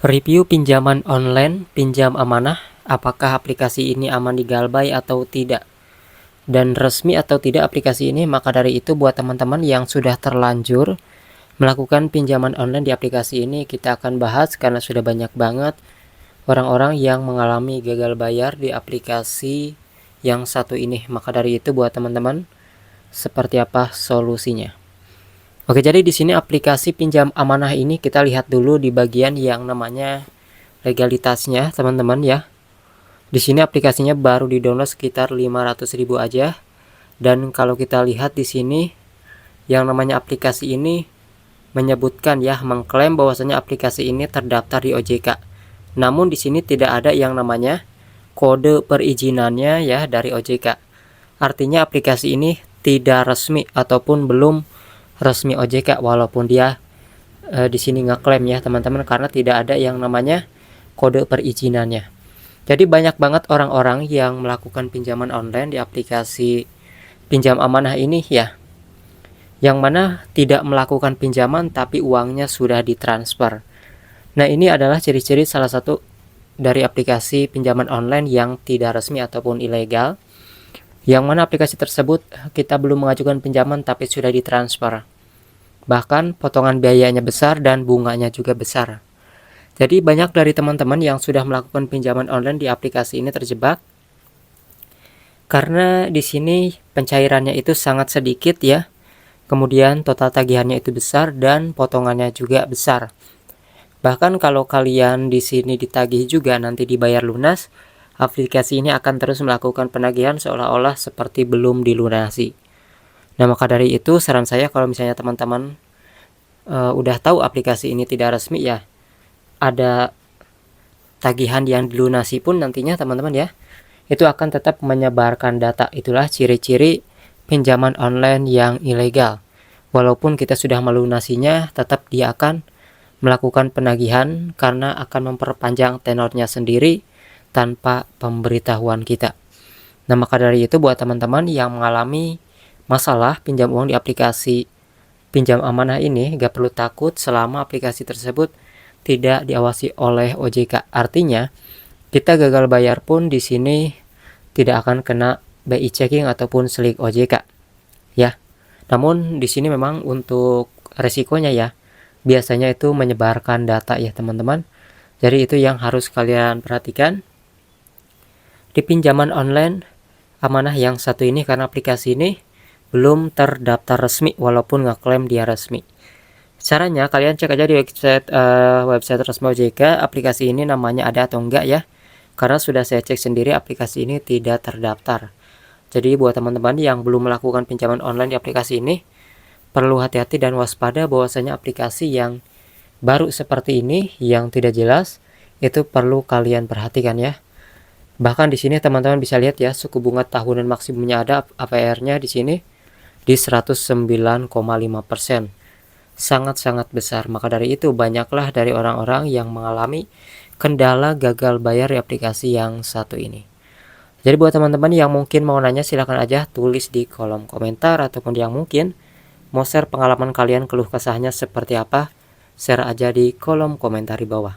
Review pinjaman online, pinjam amanah, apakah aplikasi ini aman digalbay atau tidak? Dan resmi atau tidak aplikasi ini? Maka dari itu buat teman-teman yang sudah terlanjur melakukan pinjaman online di aplikasi ini, kita akan bahas karena sudah banyak banget orang-orang yang mengalami gagal bayar di aplikasi yang satu ini. Maka dari itu buat teman-teman, seperti apa solusinya? Oke, jadi di sini aplikasi pinjam amanah ini kita lihat dulu di bagian yang namanya legalitasnya, teman-teman ya. Di sini aplikasinya baru di-download sekitar 500.000 aja. Dan kalau kita lihat di sini yang namanya aplikasi ini menyebutkan ya, mengklaim bahwasanya aplikasi ini terdaftar di OJK. Namun di sini tidak ada yang namanya kode perizinannya ya dari OJK. Artinya aplikasi ini tidak resmi ataupun belum resmi OJK, walaupun dia di sini ngeklaim ya teman-teman, karena tidak ada yang namanya kode perizinannya. Jadi banyak banget orang-orang yang melakukan pinjaman online di aplikasi pinjam amanah ini ya, yang mana tidak melakukan pinjaman tapi uangnya sudah ditransfer. Nah, ini adalah ciri-ciri salah satu dari aplikasi pinjaman online yang tidak resmi ataupun ilegal, yang mana aplikasi tersebut kita belum mengajukan pinjaman tapi sudah ditransfer. Bahkan potongan biayanya besar dan bunganya juga besar. Jadi banyak dari teman-teman yang sudah melakukan pinjaman online di aplikasi ini terjebak karena di sini pencairannya itu sangat sedikit ya. Kemudian total tagihannya itu besar dan potongannya juga besar. Bahkan kalau kalian di sini ditagih juga nanti dibayar lunas, aplikasi ini akan terus melakukan penagihan seolah-olah seperti belum dilunasi. Nah, maka dari itu saran saya kalau misalnya teman-teman udah tahu aplikasi ini tidak resmi ya, ada tagihan yang dilunasi pun nantinya teman-teman ya, itu akan tetap menyebarkan data. Itulah ciri-ciri pinjaman online yang ilegal. Walaupun kita sudah melunasinya, tetap dia akan melakukan penagihan karena akan memperpanjang tenornya sendiri tanpa pemberitahuan kita. Nah, maka dari itu buat teman-teman yang mengalami masalah pinjam uang di aplikasi pinjam amanah ini, gak perlu takut selama aplikasi tersebut tidak diawasi oleh OJK. Artinya, kita gagal bayar pun di sini tidak akan kena BI checking ataupun slik OJK. Ya. Namun di sini memang untuk resikonya ya, biasanya itu menyebarkan data ya teman-teman. Jadi itu yang harus kalian perhatikan di pinjaman online amanah yang satu ini, karena aplikasi ini belum terdaftar resmi walaupun ngeklaim dia resmi. Caranya kalian cek aja di website resmi OJK aplikasi ini namanya ada atau enggak ya. Karena sudah saya cek sendiri aplikasi ini tidak terdaftar. Jadi buat teman-teman yang belum melakukan pinjaman online di aplikasi ini, perlu hati-hati dan waspada bahwasanya aplikasi yang baru seperti ini yang tidak jelas itu perlu kalian perhatikan ya. Bahkan di sini teman-teman bisa lihat ya, suku bunga tahunan maksimumnya ada APR-nya di sini di 109,5%. Sangat-sangat besar. Maka dari itu banyaklah dari orang-orang yang mengalami kendala gagal bayar di aplikasi yang satu ini. Jadi buat teman-teman yang mungkin mau nanya, silahkan aja tulis di kolom komentar, ataupun yang mungkin mau share pengalaman kalian, keluh kesahnya seperti apa, share aja di kolom komentar di bawah.